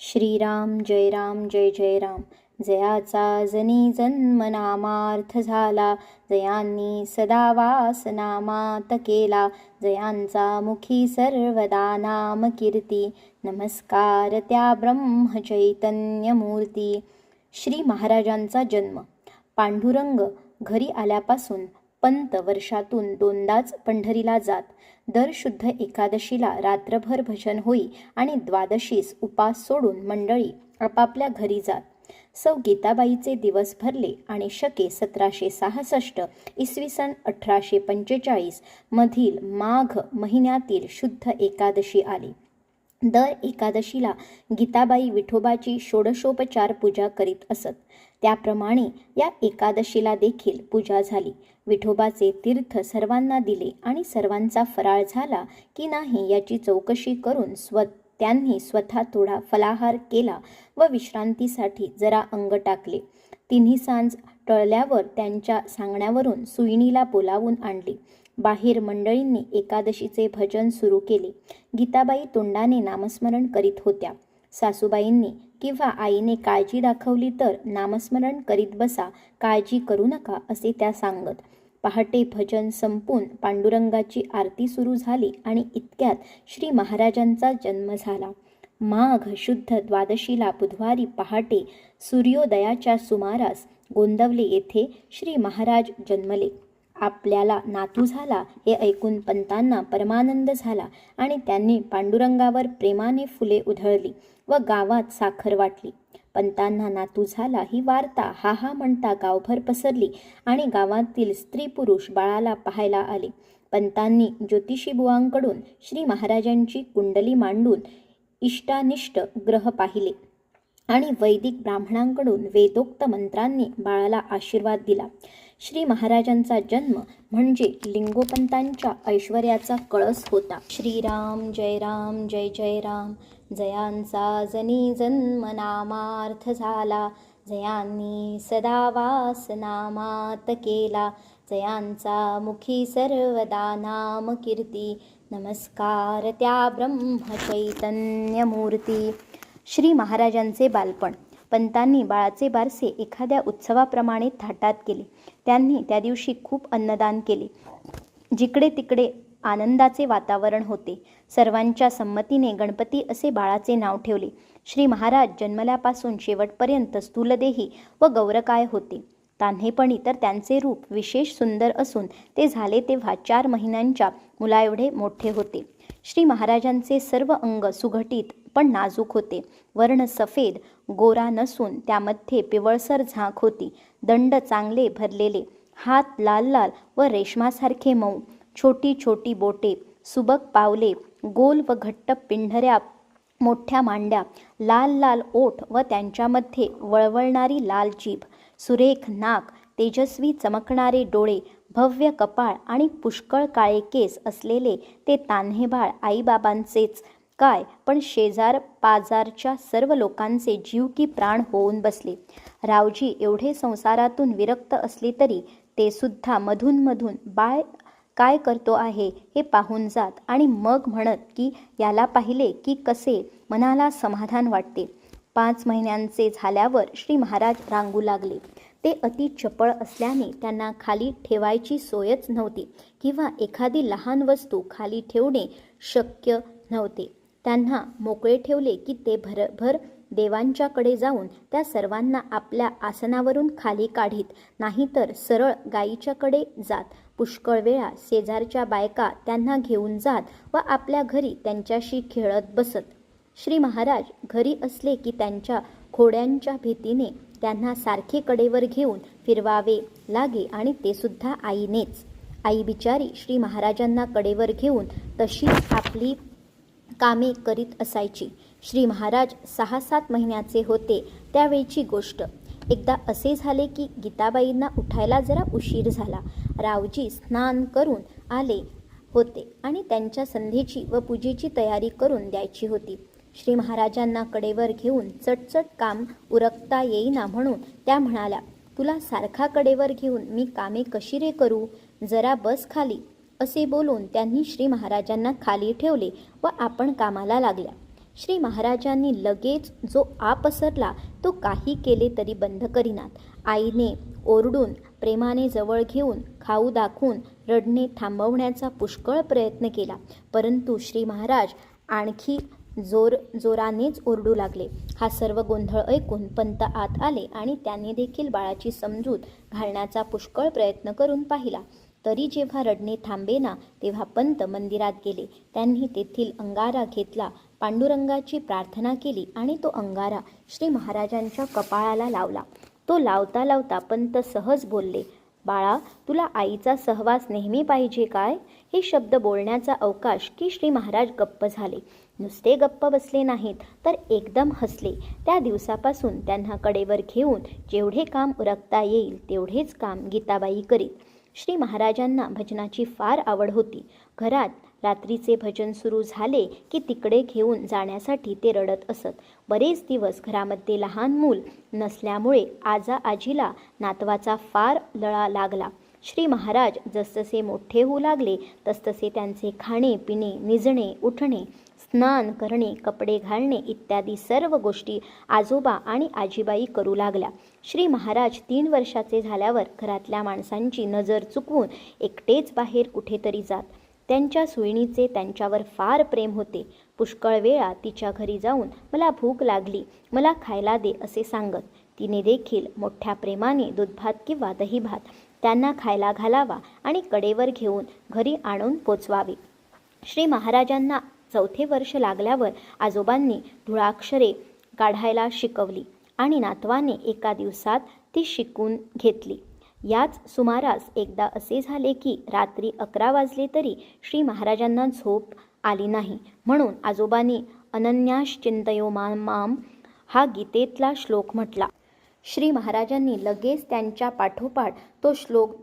श्रीराम जय जय राम. जयाचा जनी जन्म नामार्थ झाला, जयांनी सदा वास नामात केला. जयांचा मुखी सर्वदा नाम कीर्ती, नमस्कार त्या ब्रह्म चैतन्य मूर्ती. श्री महाराजांचा जन्म. पांडुरंग घरी आल्यापासून पंत वर्षातून दोनदाच पंढरीला जात. दर शुद्ध एकादशीला रात्रभर भजन होई आणि द्वादशीस उपास सोडून मंडळी आपापल्या घरी जात. सौ गीताबाईचे दिवस भरले आणि शके 1766 इसवी सन 1845 मधील माघ महिन्यातील शुद्ध एकादशी आली. दर एकादशीला गीताबाई विठोबाची षोडशोपचार पूजा करीत असत. त्याप्रमाणे या एकादशीला देखील पूजा झाली. विठोबाचे तीर्थ सर्वांना दिले आणि सर्वांचा फराळ झाला की नाही याची चौकशी करून त्यांनी स्वतः थोडा फलाहार केला व विश्रांतीसाठी जरा अंग टाकले. तिन्ही सांज टळल्यावर त्यांच्या सांगण्यावरून सुईणीला बोलावून आणली. बाहेर मंडळींनी एकादशीचे भजन सुरू केले. गीताबाई तोंडाने नामस्मरण करीत होत्या. सासूबाईंनी किंवा आईने काळजी दाखवली तर नामस्मरण करीत बसा, काळजी करू नका असे त्या सांगत. पहाटे भजन संपून पांडुरंगाची आरती सुरू झाली आणि इतक्यात श्री महाराजांचा जन्म झाला. माघ शुद्ध द्वादशीला बुधवारी पहाटे सूर्योदयाच्या सुमारास गोंदवले येथे श्री महाराज जन्मले. आपल्याला नातू झाला हे ऐकून पंतांना परमानंद झाला आणि त्यांनी पांडुरंगावर प्रेमाने फुले उधळली व गावात साखर वाटली. पंतांना नातू झाला ही वार्ता हा हा म्हणता गावभर पसरली आणि गावातील स्त्री पुरुष बाळाला पाहायला आले. पंतांनी ज्योतिषी बुवांकडून श्री महाराजांची कुंडली मांडून इष्टानिष्ट ग्रह पाहिले आणि वैदिक ब्राह्मणांकडून वेदोक्त मंत्रांनी बाळाला आशीर्वाद दिला. श्री महाराजांचा जन्म म्हणजे लिंगोपंतांच्या ऐश्वर्याचा कळस होता. श्रीराम जय जय राम. जयांचा जनी जन्म नामार्थ झाला, जयांनी सदा वास नामात केला. जयांचा मुखी सर्वदा नाम कीर्ती, नमस्कार त्या ब्रह्म चैतन्य मूर्ती. श्री महाराजांचे बालपण. पंतांनी बाळाचे बारसे एखाद्या उत्सवाप्रमाणे थाटात केले. त्यांनी त्या दिवशी खूप अन्नदान केले. जिकडे तिकडे आनंदाचे वातावरण होते. सर्वांच्या संमतीने गणपती असे बाळाचे नाव ठेवले. श्री महाराज जन्मल्यापासून शेवटपर्यंत स्थूलदेही व गौरकाय होते. तान्हेपणी तर त्यांचे रूप विशेष सुंदर असून ते झाले तेव्हा 4 महिन्यांच्या मुलाएवढे मोठे होते. श्री महाराजांचे सर्व अंग सुघटित पण नाजूक होते. वर्ण सफेद गोरा नसून त्यामध्ये पिवळसर झाक होती. दंड चांगले भरलेले, हात लाल लाल व रेशमासारखे मऊ, छोटी छोटी बोटे, सुबक पावले, गोल व घट्ट पिंढऱ्या, मोठ्या मांड्या, लाल लाल ओठ व त्यांच्यामध्ये वळवळणारी लाल जीभ, सुरेख नाक, तेजस्वी चमकणारे डोळे, भव्य कपाळ आणि पुष्कळ काळे केस असलेले ते तान्हे बाळ आईबाबांचेच काय पण शेजार पाजारच्या सर्व लोकांचे जीव की प्राण होऊन बसले. रावजी एवढे संसारातून विरक्त असले तरी ते सुद्धा मधून बाळ काय करतो आहे हे पाहून जात आणि मग म्हणत की याला पाहिले की कसे मनाला समाधान वाटते. 5 महिन्यांचे झाल्यावर श्री महाराज रांगू लागले. ते अति चपळ असल्याने त्यांना खाली ठेवायची सोयच नव्हती किंवा एखादी लहान वस्तू खाली ठेवणे शक्य नव्हते. त्यांना मोकळे ठेवले की ते भरभर देवांच्याकडे जाऊन त्या सर्वांना आपल्या आसनावरून खाली काढीत, नाहीतर सरळ गायीच्याकडे जात. पुष्कळ वेळा शेजारच्या बायका त्यांना घेऊन जात व आपल्या घरी त्यांच्याशी खेळत बसत. श्री महाराज घरी असले की त्यांच्या खोड्यांच्या भीतीने त्यांना सारखे कडेवर घेऊन फिरवावे लागे आणि ते सुद्धा आईनेच. आई बिचारी श्री महाराजांना कडेवर घेऊन तशीच आपली कामे करीत असायची. श्री महाराज 6-7 महिन्याचे होते त्यावेळची गोष्ट. एकदा असे झाले की गीताबाईंना उठायला जरा उशीर झाला. रावजी स्नान करून आले होते आणि त्यांच्या संध्येची व पूजेची तयारी करून द्यायची होती. श्री महाराजांना कडेवर घेऊन चटचट काम उरकता येईना म्हणून त्या म्हणाल्या, तुला सारखा कडेवर घेऊन मी कामे कशी रे करू, जरा बस खाली. असे बोलून त्यांनी श्री महाराजांना खाली ठेवले व आपण कामाला लागल्या. श्री महाराजांनी लगेच जो पसरला तो काही केले तरी बंद करीनात. आईने ओरडून प्रेमाने जवळ घेऊन खाऊ दाखवून रडणे थांबवण्याचा पुष्कळ प्रयत्न केला, परंतु श्री महाराज आणखी जोरानेच ओरडू लागले. हा सर्व गोंधळ ऐकून पंत आत आले आणि त्यांनी देखील बाळाची समजूत घालण्याचा पुष्कळ प्रयत्न करून पाहिला. तरी जेव्हा रडणे थांबेना तेव्हा पंत मंदिरात गेले. त्यांनी तेथील अंगारा घेतला, पांडुरंगाची प्रार्थना केली आणि तो अंगारा श्री महाराजांच्या कपाळाला लावला. तो लावता लावता पंत सहज बोलले, बाळा, तुला आईचा सहवास नेहमी पाहिजे काय? हे शब्द बोलण्याचा अवकाश की श्री महाराज गप्प झाले. नुसते गप्प बसले नाहीत तर एकदम हसले. त्या दिवसापासून त्यांना कडेवर घेऊन जेवढे काम उरकता येईल तेवढेच काम गीताबाई करीत. श्री महाराजांना भजनाची फार आवड होती. घरात रात्रीचे भजन सुरू झाले की तिकडे घेऊन जाण्यासाठी ते रडत असत. बरेच दिवस घरामध्ये लहान मूल नसल्यामुळे आजीला नातवाचा फार लळा लागला. श्री महाराज जसजसे मोठे होऊ लागले तसतसे त्यांचे खाणे पिणे, निजणे, उठणे, स्नान करणे, कपडे घालणे इत्यादी सर्व गोष्टी आजोबा आणि आजीबाई करू लागल्या. श्री महाराज 3 वर्षाचे झाल्यावर घरातल्या माणसांची नजर चुकवून एकटेच बाहेर कुठेतरी जात. त्यांच्या सुईणीचे त्यांच्यावर फार प्रेम होते. पुष्कळ वेळा तिच्या घरी जाऊन मला भूक लागली, मला खायला दे असे सांगत. तिने देखील मोठ्या प्रेमाने दूधभात किंवा दहीभात त्यांना खायला घालावा आणि कडेवर घेऊन घरी आणून पोचवावे. श्री महाराजांना 4थे वर्ष लागल्यावर आजोबांनी धुळाक्षरे काढायला शिकवली आणि नातवाने एका दिवसात ती शिकून घेतली. याच सुमारास एकदा असे झाले की रात्री 11 वाजले तरी श्री महाराजांना झोप आली नाही. म्हणून आजोबांनी अनन्याश्चिंतयो माम हा गीतेतला श्लोक म्हटला. श्री महाराजांनी लगेच त्यांच्या पाठोपाठ तो श्लोक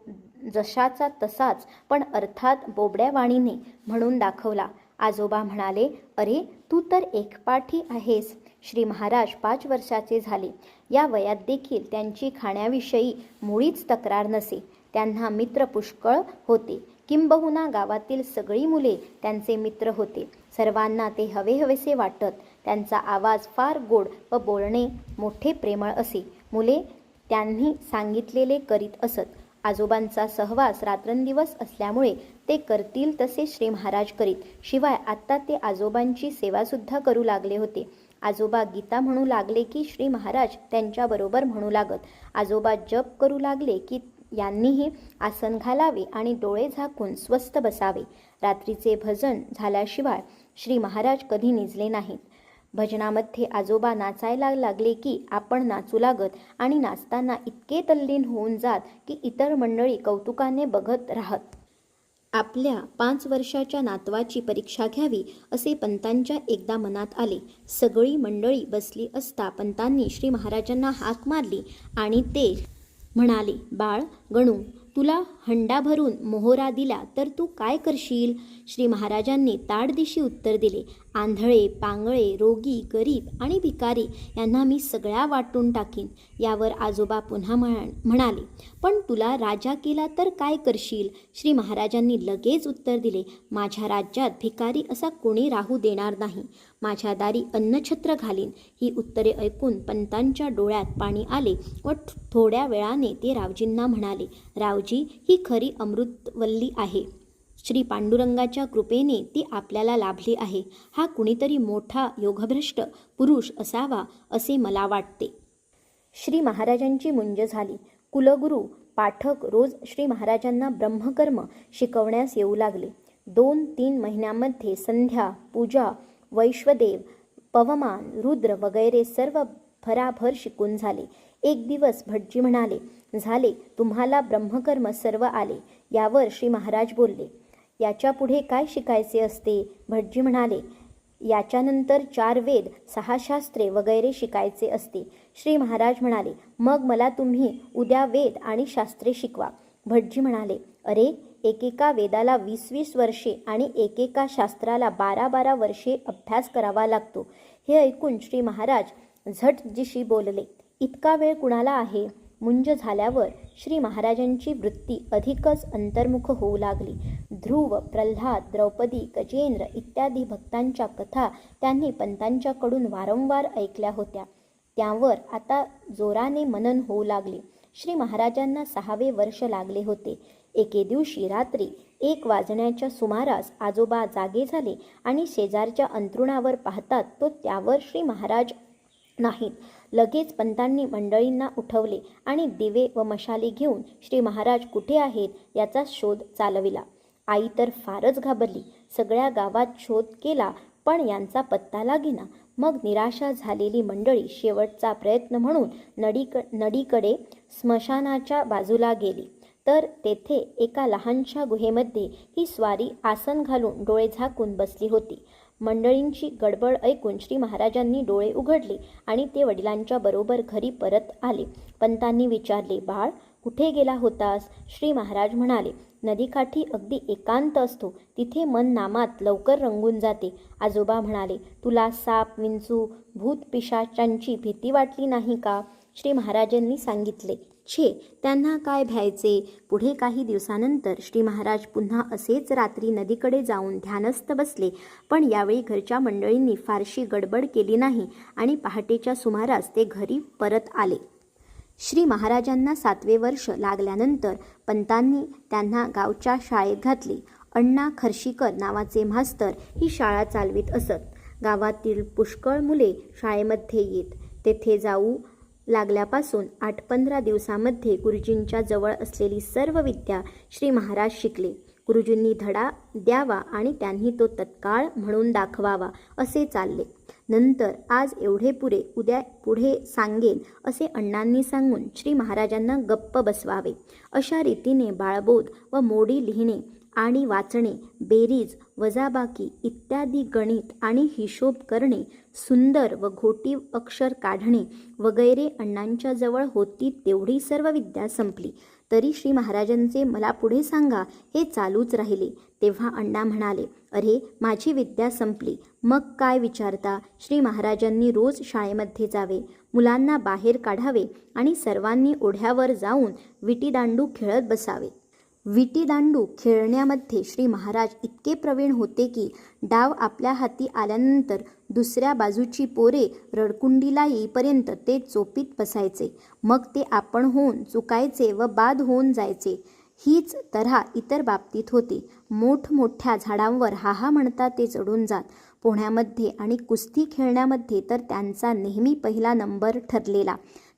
जशाचा तसाच पण अर्थात बोबड्या वाणीने म्हणून दाखवला. आजोबा म्हणाले, अरे तू तर एकपाठी आहेस. श्री महाराज 5 वर्षाचे झाले. या वयात देखील त्यांची खाण्याविषयी मुळीच तक्रार नसे. त्यांना मित्र पुष्कळ होते. किंबहुना गावातील सगळी मुले त्यांचे मित्र होते. सर्वांना ते हवेहवेसे वाटत. त्यांचा आवाज फार गोड व बोलणे मोठे प्रेमळ असे. मुले त्यांनी सांगितलेले करीत असत. आजोबांचा सहवास रात्रंदिवस असल्यामुळे ते करतील तसे श्री महाराज करीत. शिवाय आता ते आजोबांची सेवासुद्धा करू लागले होते. आजोबा गीता म्हणू लागले की श्री महाराज त्यांच्याबरोबर म्हणू लागत. आजोबा जप करू लागले की यांनीही आसन घालावे आणि डोळे झाकून स्वस्थ बसावे. रात्रीचे भजन झाल्याशिवाय श्री महाराज कधी निजले नाहीत. भजनामध्ये आजोबा नाचायला लागले की आपण नाचू लागत आणि नाचताना इतके तल्लीन होऊन जात की इतर मंडळी कौतुकाने बघत राहत. आपल्या 5 वर्षाच्या नातवाची परीक्षा घ्यावी असे पंतांच्या एकदा मनात आले. सगळी मंडळी बसली असता पंतांनी श्री महाराजांना हाक मारली आणि ते म्हणाले, बाळ गणू, तुला हंडा भरून मोहरा दिला तर तू काय करशील? श्री महाराजांनी ताडदिशी उत्तर दिले, आंधळे, पांगळे, रोगी, गरीब आणि भिकारी यांना मी सगळ्या वाटून टाकीन. यावर आजोबा पुन्हा म्हणाले, पण तुला राजा केला तर काय करशील? श्री महाराजांनी लगेच उत्तर दिले, माझ्या राज्यात भिकारी असा कोणी राहू देणार नाही. माझ्या दारी अन्नछत्र घालीन. ही उत्तरे ऐकून पंतांच्या डोळ्यात पाणी आले व थोड्या वेळाने ते रावजींना म्हणाले, रावजी, ही खरी अमृतवल्ली आहे. श्री पांडुरंगाच्या कृपेने ती आपल्याला लाभली आहे. हा कुणीतरी मोठा योगभ्रष्ट पुरुष असावा असे मला वाटते. श्री महाराजांची मुंज झाली. कुलगुरू पाठक रोज श्री महाराजांना ब्रह्मकर्म शिकवण्यास येऊ लागले. 2-3 महिन्यामध्ये संध्या, पूजा, वैश्वदेव, पवमान, रुद्र वगैरे सर्व भराभर शिकून झाले. एक दिवस भटजी म्हणाले, झाले, तुम्हाला ब्रह्मकर्म सर्व आले. यावर श्री महाराज बोलले, याच्या पुढे काय शिकायचे असते? भटजी म्हणाले, याच्यानंतर 4 वेद, 6 शास्त्रे वगैरे शिकायचे असते. श्री महाराज म्हणाले, मग मला तुम्ही उद्या वेद आणि शास्त्रे शिकवा. भटजी म्हणाले, अरे, एकेका वेदाला 20-20 वर्षे आणि एकेका शास्त्राला 12-12 वर्षे अभ्यास करावा लागतो. हे ऐकून श्री महाराज झटजीशी बोलले, इतका वेळ कुणाला आहे? मुंज झाल्यावर श्री महाराजांची वृत्ती अधिकच अंतर्मुख होऊ लागली. ध्रुव, प्रल्हाद, द्रौपदी, गजेंद्र इत्यादी भक्तांच्या कथा त्यांनी पंतांच्याकडून वारंवार ऐकल्या होत्या. त्यावर आता जोराने मनन होऊ लागले. श्री महाराजांना 6वे वर्ष लागले होते. एके दिवशी रात्री 1 वाजण्याच्या सुमारास आजोबा जागे झाले आणि शेजारच्या अंथरुणावर पाहतात तो त्यावर श्री महाराज नाहीत. लगेच पंतांनी मंडळींना उठवले आणि दिवे व मशाली घेऊन श्री महाराज कुठे आहेत याचा शोध चालविला. आई तर फारच घाबरली. सगळ्या गावात शोध केला पण यांचा पत्ता लागेना. मग निराशा झालेली मंडळी शेवटचा प्रयत्न म्हणून नदीकडे स्मशानाच्या बाजूला गेली. तर तेथे एका लहानशा गुहेमध्ये ही स्वारी आसन घालून डोळे झाकून बसली होती. मंडळींची गडबड ऐकून श्री महाराजांनी डोळे उघडले आणि ते वडिलांच्या बरोबर घरी परत आले. पंतांनी विचारले, बाळ कुठे गेला होतास? श्री महाराज म्हणाले, नदीकाठी अगदी एकांत असतो, तिथे मन नामात लवकर रंगून जाते. आजोबा म्हणाले, तुला साप, विंचू, भूत पिशाचांची भीती वाटली नाही का? श्री महाराजांनी सांगितले, छे, त्यांना काय भ्यायचे. पुढे काही दिवसानंतर श्री महाराज पुन्हा असेच रात्री नदीकडे जाऊन ध्यानस्थ बसले. पण यावेळी घरच्या मंडळींनी फारशी गडबड केली नाही आणि पहाटेच्या सुमारास ते घरी परत आले. श्री महाराजांना 7वे वर्ष लागल्यानंतर पंतांनी त्यांना गावच्या शाळेत घातले. अण्णा खर्शीकर नावाचे मास्तर ही शाळा चालवित असत. गावातील पुष्कळ मुले शाळेमध्ये येत. तेथे जाऊ लागल्यापासून 8-15 दिवसामध्ये गुरुजींच्या जवळ असलेली सर्व विद्या श्री महाराज शिकले. गुरुजींनी धडा द्यावा आणि त्यांनी तो तत्काळ म्हणून दाखवावा असे चालले. नंतर आज एवढे पुरे, उद्या पुढे सांगेन असे अण्णांनी सांगून श्री महाराजांना गप्प बसवावे. अशा रीतीने बाळबोध व मोडी लिहिणे आणि वाचणे, बेरीज, वजाबाकी इत्यादी गणित आणि हिशोब करणे, सुंदर व घोटी अक्षर काढणे वगैरे अण्णांच्या जवळ होती तेवढी सर्व विद्या संपली. तरी श्री महाराजांचे मला पुढे सांगा हे चालूच राहिले. तेव्हा अण्णा म्हणाले, अरे माझी विद्या संपली, मग काय विचारता? श्री महाराजांनी रोज शाळेमध्ये जावे, मुलांना बाहेर काढावे आणि सर्वांनी ओढ्यावर जाऊन विटीदांडू खेळत बसावे. विटीदांडू खेळण्यामध्ये श्री महाराज इतके प्रवीण होते की डाव आपल्या हाती आल्यानंतर दुसऱ्या बाजूची पोरे रडकुंडीला येईपर्यंत ते चोपीत बसायचे. मग ते आपण होऊन चुकायचे व बाद होऊन जायचे. हीच तऱ्हा इतर बाबतीत होती. मोठमोठ्या झाडांवर हा म्हणता ते चढून जात. पोहण्यामध्ये आणि कुस्ती खेळण्यामध्ये तर त्यांचा नेहमी पहिला नंबर ठरलेला.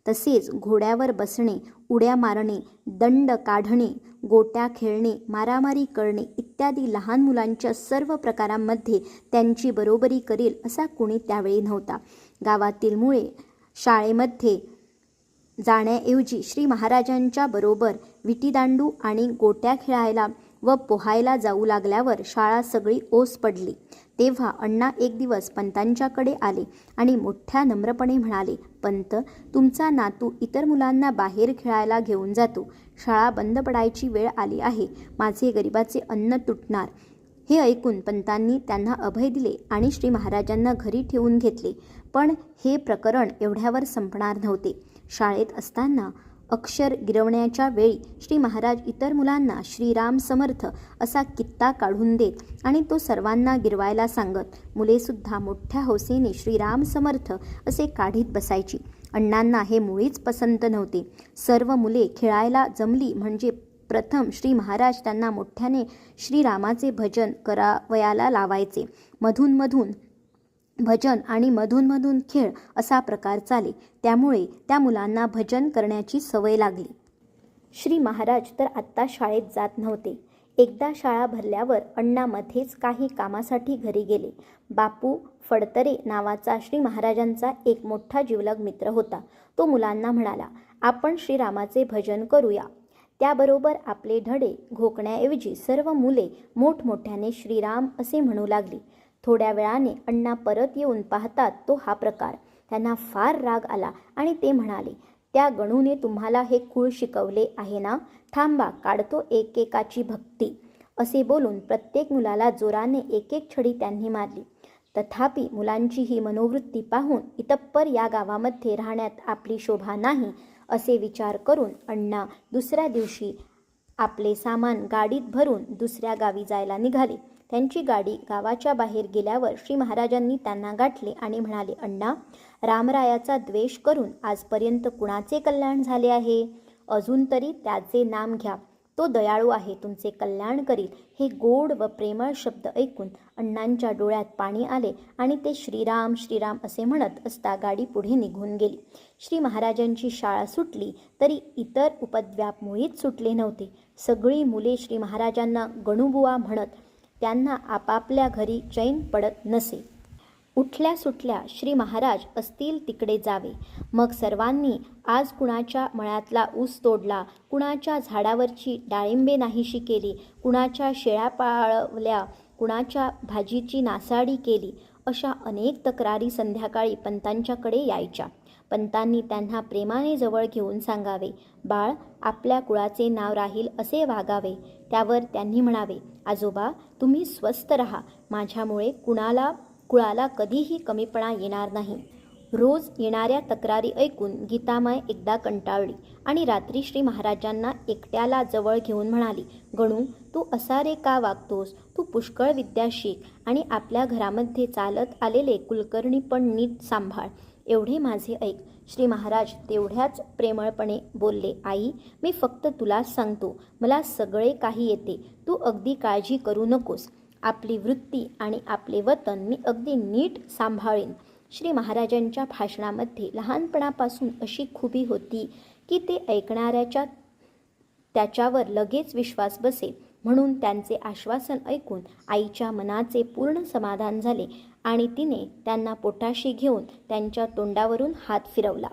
तसेच घोड्यावर बसणे, उड्या मारणे, दंड काढणे, गोट्या खेळणे, मारामारी करणे इत्यादी लहान मुलांच्या सर्व प्रकारांमध्ये त्यांची बरोबरी करेल असा कोणी त्यावेळी नव्हता. गावातील मुळे शाळेमध्ये जाण्याऐवजी श्री महाराजांच्या बरोबर विटीदांडू आणि गोट्या खेळायला व पोहायला जाऊ लागल्यावर शाळा सगळी ओस पडली. तेव्हा अण्णा एक दिवस पंतांच्याकडे आले आणि मोठ्या नम्रपणे म्हणाले, पंत, तुमचा नातू इतर मुलांना बाहेर खेळायला घेऊन जातो. शाळा बंद पडायची वेळ आली आहे. माझे गरिबाचे अन्न तुटणार. हे ऐकून पंतांनी त्यांना अभय दिले आणि श्री महाराजांना घरी ठेवून घेतले. पण हे प्रकरण एवढ्यावर संपणार नव्हते. शाळेत असताना अक्षर गिरवण्याच्या वेळी श्री महाराज इतर मुलांना श्रीराम समर्थ असा कित्ता काढून देत आणि तो सर्वांना गिरवायला सांगत. मुलेसुद्धा मोठ्या हौसेने श्रीराम समर्थ असे काढीत बसायची. अण्णांना हे मुळीच पसंत नव्हते. सर्व मुले खेळायला जमली म्हणजे प्रथम श्री महाराज त्यांना मोठ्याने श्रीरामाचे भजन करावयाला लावायचे. मधून भजन आणि मधून खेळ असा प्रकार चाले. त्यामुळे त्या मुलांना भजन करण्याची सवय लागली. श्री महाराज तर आत्ता शाळेत जात नव्हते. एकदा शाळा भरल्यावर अण्णा मध्येच काही कामासाठी घरी गेले. बापू फडतरे नावाचा श्री महाराजांचा एक मोठा जिवलग मित्र होता. तो मुलांना म्हणाला, आपण श्रीरामाचे भजन करूया. त्याबरोबर आपले धडे घोकण्याऐवजी सर्व मुले मोठमोठ्याने श्रीराम असे म्हणू लागली. थोड्या वेळाने अण्णा परत येऊन पाहतात तो हा प्रकार. त्यांना फार राग आला आणि ते म्हणाले, त्या गणूने तुम्हाला हे खूळ शिकवले आहे ना? थांबा, काढतो एकेकाची भक्ती. असे बोलून प्रत्येक मुलाला जोराने एक छडी त्यांनी मारली. तथापि मुलांची ही मनोवृत्ती पाहून इतप्पर या गावामध्ये राहण्यात आपली शोभा नाही असे विचार करून अण्णा दुसऱ्या दिवशी आपले सामान गाडीत भरून दुसऱ्या गावी जायला निघाले. त्यांची गाडी गावाच्या बाहेर गेल्यावर श्री महाराजांनी त्यांना गाठले आणि म्हणाले, अण्णा, रामरायाचा द्वेष करून आजपर्यंत कुणाचे कल्याण झाले आहे? अजून तरी त्याचे नाम घ्या. तो दयाळू आहे, तुमचे कल्याण करील. हे गोड व प्रेमळ शब्द ऐकून अण्णांच्या डोळ्यात पाणी आले आणि ते श्रीराम श्रीराम असे म्हणत असता गाडी पुढे निघून गेली. श्री महाराजांची शाळा सुटली तरी इतर उपद्व्याप मुळीच सुटले नव्हते. सगळी मुले श्री महाराजांना गणूबुवा म्हणत. त्यांना आपापल्या घरी चैन पडत नसे. उठल्या सुटल्या श्री महाराज असतील तिकडे जावे. मग सर्वांनी आज कुणाच्या मळ्यातला ऊस तोडला, कुणाच्या झाडावरची डाळिंबे नाहीशी केली, कुणाच्या शेळ्या पाळवल्या, कुणाच्या भाजीची नासाडी केली, अशा अनेक तक्रारी संध्याकाळी पंतांच्याकडे यायच्या. पंतांनी त्यांना प्रेमाने जवळ घेऊन सांगावे, बाळ, आपल्या कुळाचे नाव राहील असे वागावे. त्यावर त्यांनी म्हणावे, आजोबा, तुम्ही स्वस्थ राहा. माझ्यामुळे कुळाला कधीही कमीपणा येणार नाही. रोज येणाऱ्या तक्रारी ऐकून गीतामाय एकदा कंटाळली आणि रात्री श्री महाराजांना एकट्याला जवळ घेऊन म्हणाली, गणू, तू असा रे का वागतोस? तू पुष्कळ विद्या शिक आणि आपल्या घरामध्ये चालत आलेले कुलकर्णी पण नीट सांभाळ. एवढे माझे ऐक. श्री महाराज तेवढ्याच प्रेमळपणे बोलले, आई, मी फक्त तुलाच सांगतो, मला सगळे काही येते. तू अगदी काळजी करू नकोस. आपली वृत्ती आणि आपले वतन मी अगदी नीट सांभाळेन. श्री महाराजांच्या भाषणामध्ये लहानपणापासून अशी खुबी होती की ते ऐकणाऱ्याच्या त्याच्यावर लगेच विश्वास बसे. म्हणून त्यांचे आश्वासन ऐकून आईच्या मनाचे पूर्ण समाधान झाले आणि तिने त्यांना पोटाशी घेऊन त्यांच्या तोंडावरून हात फिरवला.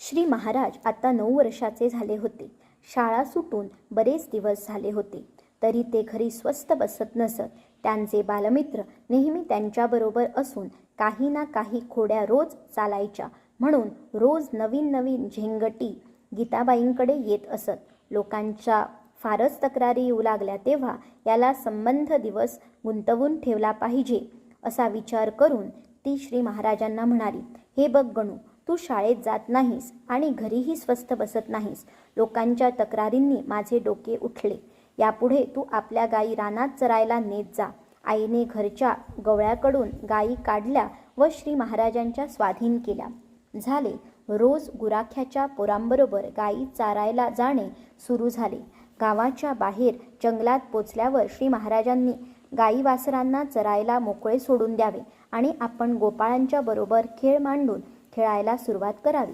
श्री महाराज आता 9 वर्षाचे झाले होते. शाळा सुटून बरेच दिवस झाले होते, तरी ते घरी स्वस्थ बसत नसत. त्यांचे बालमित्र नेहमी त्यांच्याबरोबर असून काही ना काही खोड्या रोज चालायच्या, म्हणून रोज नवीन नवीन झेंगटी गीताबाईंकडे येत असत. लोकांच्या फारच तक्रारी येऊ लागल्या तेव्हा याला संबंध दिवस गुंतवून ठेवला पाहिजे असा विचार करून ती श्री महाराजांना म्हणाली, हे बघ गणू, तू शाळेत जात नाहीस आणि घरीही स्वस्थ बसत नाहीस. लोकांच्या तक्रारींनी माझे डोके उठले. यापुढे तू आपल्या गायी रानात चरायला नेत जा. आईने घरच्या गवळ्याकडून गायी काढल्या व श्री महाराजांच्या स्वाधीन केल्या. झाले. रोज गुराख्याच्या पोरांबरोबर गायी चारायला जाणे सुरू झाले. गावाच्या बाहेर जंगलात पोचल्यावर श्री महाराजांनी गायी वासरांना चरायला मोकळे सोडून द्यावे आणि आपण गोपाळांच्या बरोबर खेळ मांडून खेळायला सुरुवात करावी.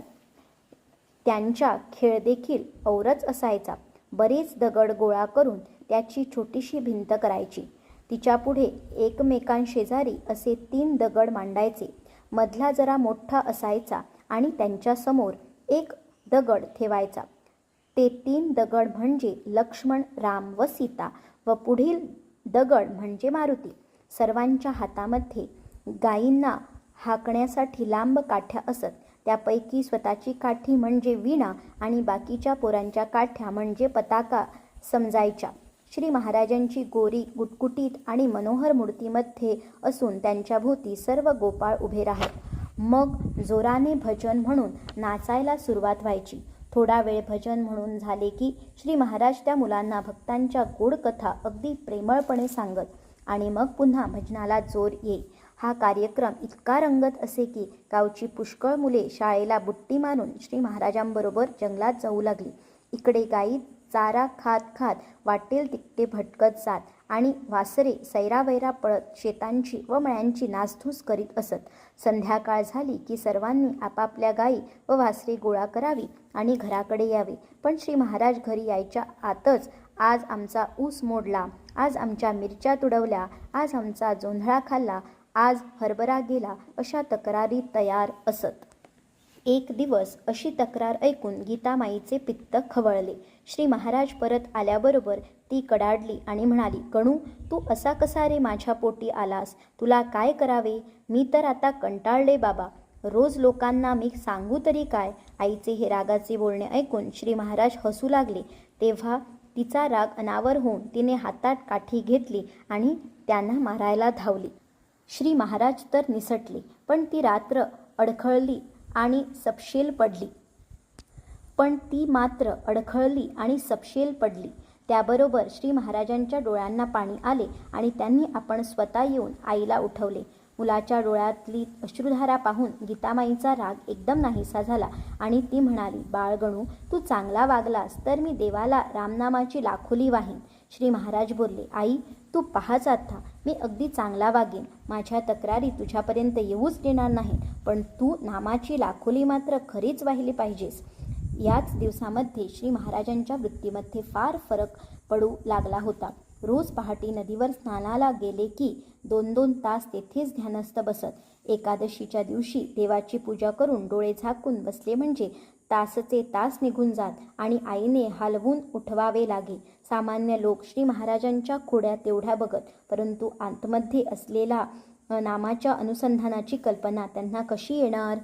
त्यांच्या खेळ देखील औरच असायचा. बरेच दगड गोळा करून त्याची छोटीशी भिंत करायची. तिच्यापुढे एकमेकांशेजारी असे 3 दगड मांडायचे. मधला जरा मोठा असायचा आणि त्यांच्यासमोर एक दगड ठेवायचा. ते 3 दगड म्हणजे लक्ष्मण, राम व सीता व पुढील दगड म्हणजे मारुती. सर्वांच्या हातामध्ये गायींना हाकण्यासाठी लांब काठ्या असत. त्यापैकी स्वतःची काठी म्हणजे वीणा आणि बाकीच्या पोरांच्या काठ्या म्हणजे पताका समजायच्या. श्री महाराजांची गोरी गुटकुटीत आणि मनोहर मूर्तीमध्ये असून त्यांच्या भोवती सर्व गोपाळ उभे राहत. मग जोराने भजन म्हणून नाचायला सुरुवात व्हायची. थोडा वेळ भजन म्हणून झाले की श्री महाराज त्या मुलांना भक्तांच्या गोड कथा अगदी प्रेमळपणे सांगत आणि मग पुन्हा भजनाला जोर येई. हा कार्यक्रम इतका रंगत असे की गावची पुष्कळ मुले शाळेला बुट्टी मारून श्री महाराजांबरोबर जंगलात जाऊ लागली. इकडे गायी चारा खात खात वाटेल तिकडे भटकत जात आणि वासरे सैरावैरा पळत शेतांची व मळ्यांची नासधूस करीत असत. संध्याकाळ झाली की सर्वांनी आपापल्या गायी व वासरे गोळा करावी आणि घराकडे यावे. पण श्री महाराज घरी यायच्या आतच आज आमचा ऊस मोडला, आज आमच्या मिरच्या तुडवल्या, आज आमचा जोंधळा खाल्ला, आज हरभरा गेला, अशा तक्रारी तयार असत. एक दिवस अशी तक्रार ऐकून गीतामाईचे पित्त खवळले. श्री महाराज परत आल्याबरोबर ती कडाडली आणि म्हणाली, गणू, तू असा कसा रे माझ्या पोटी आलास? तुला काय करावे? मी तर आता कंटाळले बाबा. रोज लोकांना मी सांगू तरी काय? आईचे हे रागाचे बोलणे ऐकून श्री महाराज हसू लागले. तेव्हा तिचा राग अनावर होऊन तिने हातात काठी घेतली आणि त्यांना मारायला धावली. श्री महाराज तर निसटले, पण ती रात्र अडखळली आणि सपशेल पडली. पण ती मात्र अडखळली आणि सपशेल पडली. त्याबरोबर श्री महाराजांच्या डोळ्यांना पाणी आले आणि त्यांनी आपण स्वतः येऊन आईला उठवले. मुलाच्या डोळ्यातली अश्रुधारा पाहून गीतामाईचा राग एकदम नाहीसा झाला आणि ती म्हणाली, बाळगणू, तू चांगला वागलास तर मी देवाला रामनामाची लाखोली वाहीन. श्री महाराज बोलले, आई, तू पाहाच आता, मी अगदी चांगला वागेन. माझ्या तक्रारी तुझ्यापर्यंत येऊच देणार नाही, पण तू नामाची लाखोली मात्र खरीच वाहिली पाहिजेस. याच दिवसामध्ये श्री महाराजांच्या वृत्तीमध्ये फार फरक पडू लागला होता. रोज पहाटे नदीवर स्नानाला गेले की 2-2 तास तेथेच ध्यानस्थ बसत. एकादशीच्या दिवशी देवाची पूजा करून डोळे झाकून बसले म्हणजे तासचे तास निघून जात आणि आईने हलवून उठवावे लागे. सामान्य लोक श्री महाराजांच्या खोड्या तेवढ्या बघत, परंतु आतमध्ये असलेला नामाच्या अनुसंधानाची कल्पना त्यांना कशी येणार?